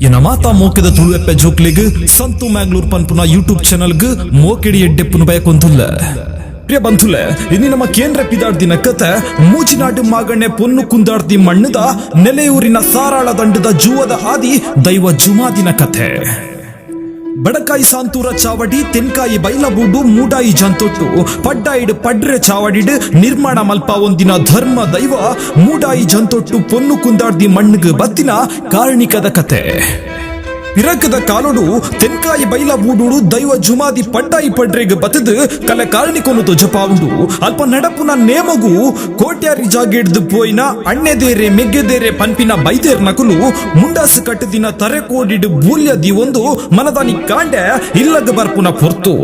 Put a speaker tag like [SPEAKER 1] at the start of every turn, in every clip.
[SPEAKER 1] ಎನ್ನ ಮಾತಾ ಮೋಕೆದ ತುಳು ಎಪ್ಪೆ ಜೋಕ್ಲಿಗ್ ಸಂತು ಮ್ಯಾಂಗ್ಳೂರ್ ಪನ್ಪುನ ಯೂಟ್ಯೂಬ್ ಚಾನಲ್ಗ್ ಮೋಕೆಡಿ ಎಡ್ಡೆಪ್ಪುನ ಬಯಕೊಂತುಲ್ಲ. ಪ್ರಿಯ ಬಂಧುಲೆ, ಇನ್ನು ನಮ್ಮ ಕೇಂದ್ರ ಪಿದಾಡ್ದಿನ ಕತೆ ಮೂಜಿನಾಡು ಮಾಗಣ್ಣೆ ಪೊನ್ನು ಕುಂದಾಡ್ದಿ ಮಣ್ಣದ ನೆಲೆಯೂರಿನ ಸಾರಾಳ ದಂಡದ ಜೂವದ ಆದಿ ದೈವ ಜುಮಾದಿನ ಕಥೆ. ಬಡಕಾಯಿ ಸಾಂತೂರ ಚಾವಡಿ ತೆನ್ಕಾಯಿ ಬೈಲಬೂಡು ಮೂಡಾಯಿ ಜಂತೊಟ್ಟು ಪಡ್ಡಾಯಿಡ್ ಪಡ್ರೆ ಚಾವಡಿಡ್ ನಿರ್ಮಾಣ ಮಲ್ಪ ಒಂದಿನ ಧರ್ಮ ದೈವ ಮೂಡಾಯಿ ಜಂತೊಟ್ಟು ಪೊನ್ನು ಕುಂದಾಡ್ದಿ ಮಣ್ಣಿಗೆ ಬತ್ತಿನ ಕಾರಣಿಕದ ಕತೆ. ಪಿರಕದ ಕಾಲೋಡು ತೆನ್ಕಾಯಿ ಬೈಲ ಬೂಡು ದೈವ ಜುಮಾದಿ ಪಡ್ಡಾಯಿ ಪಡ್ರೆಗೆ ಬತ್ತದ ಕಲೆ ಕಾರಣಿಕೊನು ಜಪಾವುಂಡು ಅಲ್ಪ ನಡಪುನ ನೇಮಗು ಕೋಟ್ಯಾರಿ ಜಾಗಿಡ್ದು ಪೋಯಿನ ಅಣ್ಣೆದೇರೆ ಮೆಗ್ಗೆದೇರೆ ಪನ್ಪಿನ ಬೈದೇರ್ ನಕುಲು ಮುಂಡಾಸು ಕಟ್ಟದಿನ ತರೆ ಕೋಡಿಡ್ ಬೂಲ್ಯದಿ ಒಂದು ಮನದಾನಿ ಕಾಂಡೆ ಇಲ್ಲದ ಬರ್ಪುನ ಪೊರ್ತು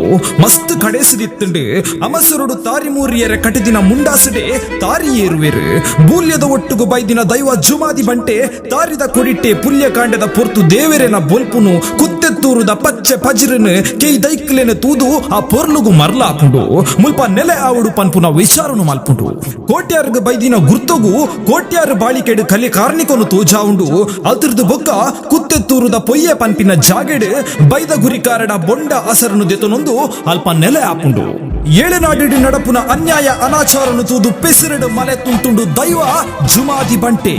[SPEAKER 1] ಮಸ್ತ್ ಕಡೆಸಿದಿತ್ತಂಡು ಅಮಸರುಡು ತಾರಿ ಮೂರಿಯರೆ ಕಟ್ಟದಿನ ಮುಂಡಾಸಡೆ ತಾರಿ ಏರುವೆರು ಬೂಲ್ಯದ ಒಟ್ಟುಗು ಬೈದಿನ ದೈವ ಜುಮಾದಿ ಬಂಟೆ ತಾರಿದ ಕೊಡಿಟ್ಟೆ ಪುಲ್ಯ ಕಾಂಡದ ಪೊರ್ತು ದೇವೆರೆನ ಬೋಲ್ಪುನು ಕುತ್ತೆತ್ತೂರುದ ಪಚ್ಚೆ ಪಜಿರನ್ ಕೈ ದೈಕ್ಲೆನ ತೂದು ಆ ಪೊರ್ಲುಗು ಮರ್ಲಾಪುಂಡು ಮುಲ್ಪ ನೆಲೆ ಆವಡು ಪನ್ಪುನ ವಿಚಾರನು ಮಲ್ಪುಂಡು ಕೋಟ್ಯಾರ್ಗ ಬೈದಿನ ಗುರ್ತುಗು ಕೋಟ್ಯಾರ ಬಾಳಿಕೆಡು ಕಲೆ ಕಾರ್ಣಿಕೊನು ತೋಜಾವುಂಡು ಅದ್ರದ್ದು ಬೊಕ್ಕ ಕುತ್ತೆತ್ತೂರುದ ಪೊಯ್ಯೆ ಪನ್ಪಿನ ಜಾಗೆಡ್ ಬೈದ ಗುರಿಕಾರಡ ಬೊಂಡ ಅಸರನು ದೆತನೊಂದು ಅಲ್ಪ ನೆಲೆ ಆಪುಂಡು ಏಳೆನಾಡಿಡು ನಡಪುನ ಅನ್ಯಾಯ ಅನಾಚಾರನು ತೂದು ಪೆಸಿರಡು ಮಲೆ ತುಂತುಂಡು ದೈವ ಜುಮಾದಿ ಬಂಟೆ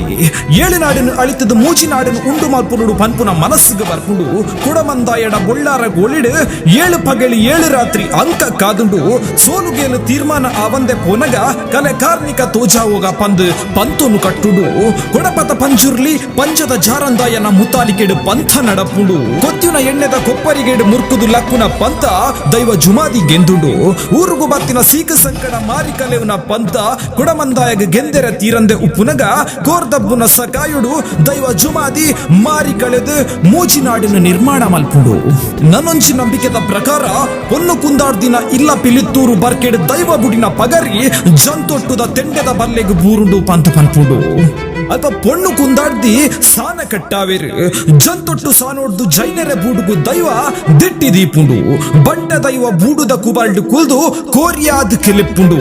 [SPEAKER 1] ಏಳೆನಾಡಿನ ಅಳಿತದ ಮೂಜಿನಾಡನ್ನು ಉಂಡು ಮಾಲ್ಪುರುಡು ಪನ್ಪುನ ಮನಸ್ಸಿಗೆ ಬರ್ಪುಂಡು ಕುಡಮಂದಾಯಡ ಬೊಳ್ಳಾರ ಗೋಳಿಡು ಏಳು ಪಗಲಿ ಏಳು ರಾತ್ರಿ ಅಂಕ ಕಾದುಂಡು ಸೋಲುಗೇಲು ತೀರ್ಮಾನ ಆವಂದೆ ಪೋನಗ ಕಲೆ ಕಾರ್ಮಿಕ ತೋಜಾವೋಗ ಪಂದ್ ಪಂತೋನು ಕಟ್ಟುಡು ಕೊಡಪತ ಪಂಜುರ್ಲಿ ಪಂಚದ ಜಾರಂದಾಯನ ಮುತಾಲಿಕೆಡು ಪಂಥ ನಡಪುಂಡು ಕೊತ್ತಿನ ಎಣ್ಣೆದ ಕೊಪ್ಪರಿಗೆಡು ಮುರ್ಕುದು ಲಕ್ಕುನ ಪಂಥ ದೈವ ಜುಮಾದಿ ಗೆಂದುಂಡು ಊರುಗು ಬತ್ತಿನ ಸೀಕ ಸಂಕಡ ಮಾರಿ ಕಲೆವನ ಪಂಥ ಕುಡಮಂದಾಯಗ ಗೆಂದೆರ ತೀರಂದೆ ಉಪ್ಪುನಗ ಕೋರ್ದಬ್ಬುನ ಸಕಾಯುಡು ದೈವ ಜುಮಾದಿ ಮಾರಿ ಕಳೆದು ಮೂಜಿನಾಡಿನ ನಿರ್ಮಾಣ ಮಲ್ಪುಡು ನನ್ನೊಂಚಿ ನಂಬಿಕೆದ ಪ್ರಕಾರ ಪೊನ್ನು ಕುಂದಾಡ್ದಿನ ಇಲ್ಲ ಪಿಲಿತ್ತೂರು ಬರ್ಕೆಡ್ ದೈವ ಬುಡಿನ ಪಗರಿ ಜಂತೊಟ್ಟುದ ತೆಂಡೆದ ಬಲ್ಲೆಗು ಬೂರುಂಡು ಪಂಥ ಪನ್ಪುಡು ಅಲ್ಪ ಪೊಣ್ಣು ಕುಂದಾಡ್ದಿ ಸಾನ ಕಟ್ಟಾವೇರು ಜಂತೊಟ್ಟು ಸಾನೋಡ್ದು ಜೈನರೆ ಬೂಡುಗು ದೈವ ದಿಟ್ಟಿ ದೀಪುಂಡು ಬಂಟ ದೈವ ಬೂಡುದ ಕುಬಾಲ್ಡು ಕುಲ್ದು ಕೋರಿಯಾದ ಕೆಲಿಪ್ಪುಂಡು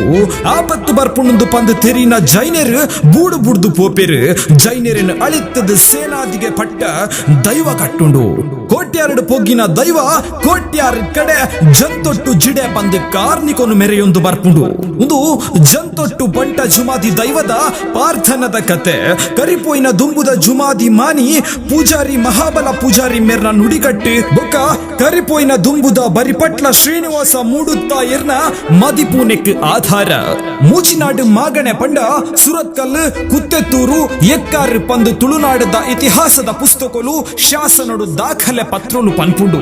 [SPEAKER 1] ಆಪತ್ತು ಬರ್ಪುಂಡು ಪಂದ್ ತೆರಿನ ಜೈನರು ಬೂಡು ಬುಡ್ದು ಪೋಪೇರು ಜೈನರಿನ ಅಳಿತದ ಸೇನಾದಿಗೆ ಪಟ್ಟ ದೈವ ಕಟ್ಟುಂಡು ಕೋಟ್ಯಾರಡು ಪೊಗ್ಗಿನ ದೈವ ಕೋಟ್ಯಾರ ಕಡೆ ಜಂತೊಟ್ಟು ಜಿಡೆ ಪಂದ್ ಕಾರ್ನಿಕೊನು ಮೆರೆಯೊಂದು ಬರ್ಪುಂಡು ಒಂದು ಜಂತೊಟ್ಟು ಬಂಟ ಜುಮಾದಿ ದೈವದ ಪಾರ್ಥನದ ಕತೆ ಕರಿಪೋಯಿನ ದುಂಬುದ ಜುಮಾದಿ ಮಾನಿ ಪೂಜಾರಿ ಮಹಾಬಲ ಪೂಜಾರಿ ಮೇರ್ನ ನುಡಿಗಟ್ಟಿ ಬೊಕ್ಕ ಕರಿಪೋಯಿನ ದುಂಬುದ ಬರಿಪಟ್ಲ ಶ್ರೀನಿವಾಸ ಮೂಡುತ್ತಾ ಎರ್ನ ಮದಿಪೂನೆಕ್ ಆಧಾರ ಮೂಚಿನಾಡು ಮಾಗಣೆ ಪಂಡ ಸುರತ್ಕಲ್ ಕುತ್ತೆತ್ತೂರು ಎಕ್ಕಾರು ಪಂದು ತುಳುನಾಡದ ಇತಿಹಾಸದ ಪುಸ್ತಕಲು ಶಾಸನಡು ದಾಖಲೆ ಪತ್ರಲು ಪನ್ಪುಂಡು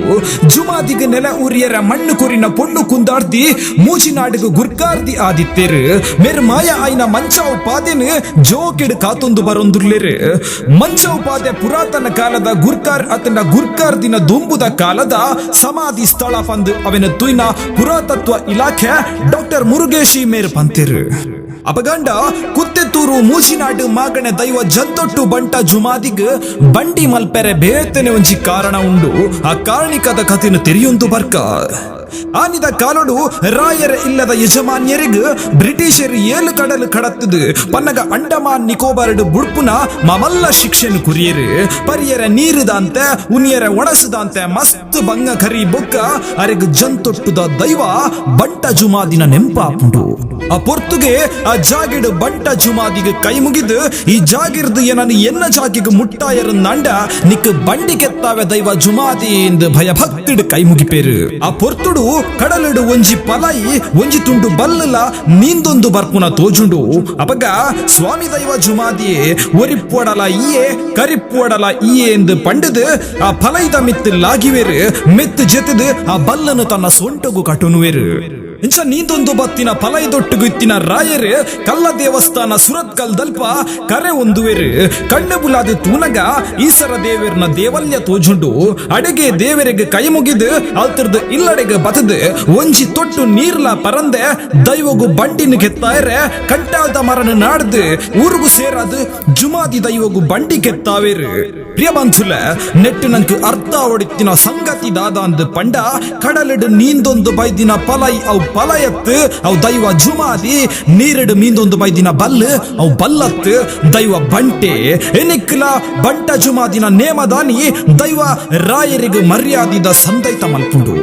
[SPEAKER 1] ಜುಮಾದಿಗೆ ನೆಲ ಊರಿಯರ ಮಣ್ಣು ಕೊರಿನ ಪೊಣ್ಣು ಕುಂದಾಡ್ದಿ ಮೂಚಿನಾಡಿಗೆ ಗುರ್ಕಾರ್ದಿ ಆದಿತ್ತೇರು ಮೇರ್ ಮಾಯ ಆಯ್ನ ಮಂಚಾವು ಪಾದೆನ್ ಜೋಕೆಡ್ ಕಾತೊಂದು ಬರೊಂದುರ್ಲೇರು ಮಂಚಾವು ಪಾದೆ ಪುರಾತನ ಕಾಲದ ಗುರ್ಕಾರ್ ಅತನ ಗುರ್ಕಾರ್ ದಿನ ದುಂಬುದ ಕಾಲದ ಸಮಾಧಿ ಸ್ಥಳ ಪಂದ್ ಅವನ ತುಯ್ನ ಪುರಾತತ್ವ ಇಲಾಖೆ ಡಾಕ್ಟರ್ ಮುರುಗೇಶಿ ಮೇರ್ ಪಂತಿರು ಅಪಗಂಡ ಕುತ್ತೆತ್ತೂರು ಮೂಚಿನಾಡು ಮಾಗಣೆ ದೈವ ಜಂತೊಟ್ಟು ಬಂಟ ಜುಮಾದಿಗ್ ಬಂಡಿ ಮಲ್ಪೆರೆ ಬೇತನೆ ಒಂಜಿ ಕಾರಣ ಉಂಡು ಆ ಕಾರಣಿಕದ ಕಥೆನು ತೆರೆಯೊಂದು ಬರ್ಕ ಆನಿದ ಕಾಲೋಡು ರಾಯರ ಇಲ್ಲದ ಯಜಮಾನ್ಯರಿಗ್ ಬ್ರಿಟಿಷರು ಏಳು ಕಡಲು ಕಡತ್ತದು ಪನ್ನಗ ಅಂಡಮಾನ್ ನಿಕೋಬಾರ್ಡ್ ಬುಡ್ಪುನ ಮಮಲ್ಲ ಶಿಕ್ಷೆನು ಕುರಿಯರು ಪರಿಯರ ನೀರುದಂತೆ ಉನಿಯರ ಒಣಸದಂತೆ ಮಸ್ತ್ ಬಂಗ ಕರಿ ಬೊಕ್ಕ ಅರೆಗ್ ಜಂತೊಟ್ಟುದ ದೈವ ಬಂಟ ಜುಮಾದಿನ ನೆಂಪಾಪುಂಡು ಆ ಪೊರ್ತುಗೆ ಆ ಜಾಗಿಡ್ ಬಂಟ ಜುಮಾದಿಗೆ ಕೈ ಮುಗಿದು ಈ ಜಾಗಿರ್ದು ಏನನ್ನು ಎನ್ನ ಜಾಗಿಗೆ ಮುಟ್ಟಾಯರ ನಂಡ ನಿಕ್ ಬಂಡಿ ಕೆತ್ತಾವೆ ದೈವ ಜುಮಾದಿ ಎಂದು ಭಯ ಭಕ್ತಿಡ್ ಕೈ ಮುಗಿಪೇರು ಆ ಪೊರ್ತುಡು ಕಡಲಡು ಒಂಜಿ ಪಲಾಯಿ ಒಂಜಿ ತುಂಡು ಬಲ್ಲಲ ನೀಂದೊಂದು ಬರ್ಪುನ ತೋಜುಂಡು ಅಪಗ ಸ್ವಾಮಿ ದೈವ ಜುಮಾದಿಯೇ ಒರಿಪ್ಪೋಡಲ ಈಯೇ ಕರಿಪ್ಪೋಡಲ ಈಯೇ ಎಂದು ಪಂಡದು ಆ ಫಲೈದ ಮಿತ್ತು ಲಾಗಿವೇರು ಮೆತ್ತು ಜೆತದು ಆ ಬಲ್ಲನು ತನ್ನ ಸೊಂಟಗು ಕಟುನುವೇರು ಇಂಚ ನೀಂದೊಂದು ಬತ್ತಿನ ಫಲೈದೊಟ್ಟುಗು ಇತ್ತಿನ ರಾಯರು ಕಲ್ಲ ದೇವಸ್ಥಾನ ಸುರತ್ಕಲ್ ದಲ್ಪ ಕರೆ ಒಂದುವೇರು ಕಣ್ಣು ಬುಲಾದ ತೂನಗ ಈಸರ ದೇವರನ ದೇವಲ್ಯ ತೋಜುಂಡು ಅಡೆಗೆ ದೇವರಿಗೆ ಕೈ ಮುಗಿದು ಅಲ್ತರ್ದು ಇಲ್ಲಡೆಗೆ ಬತದು ಒಂಜಿ ತೊಟ್ಟು ನೀರ್ಲ ಪರಂದೆ ದೈವಗು ಬಂಡಿನ ಕೆತ್ತಾಯರೆ ಕಂಟಾದ ಮರನ ನಾಡ್ದು ಊರುಗು ಸೇರಾದು ಜುಮಾದಿ ದೈವಗು ಬಂಡಿ ಕೆತ್ತಾವೇರು ಪ್ರಿಯ ಬಂಧುಲ ನೆಟ್ಟು ನಂಗೆ ಅರ್ಥ ಹೊಡಿತಿನ ಸಂಗತಿ ದಾದ ಅಂದ್ ಪಂಡ ಕಡಲಿಡು ನೀಂದೊಂದು ಬೈದಿನ ಪಲೈ ಅವು ಪಲಯತ್ ಅವು ದೈವ ಜುಮಾದಿ ನೀರೆಡು ಮೀಂದೊಂದು ಬೈದಿನ ಬಲ್ ಅವು ಬಲ್ಲತ್ ದೈವ ಬಂಟೆ ಎನಿಕ್ಲ ಬಂಟ ಜುಮಾದಿನ ನೇಮದಾನಿ ದೈವ ರಾಯರಿಗೆ ಮರ್ಯಾದಿದ ಸಂದೈತ ಮಲ್ಪುಂಡು.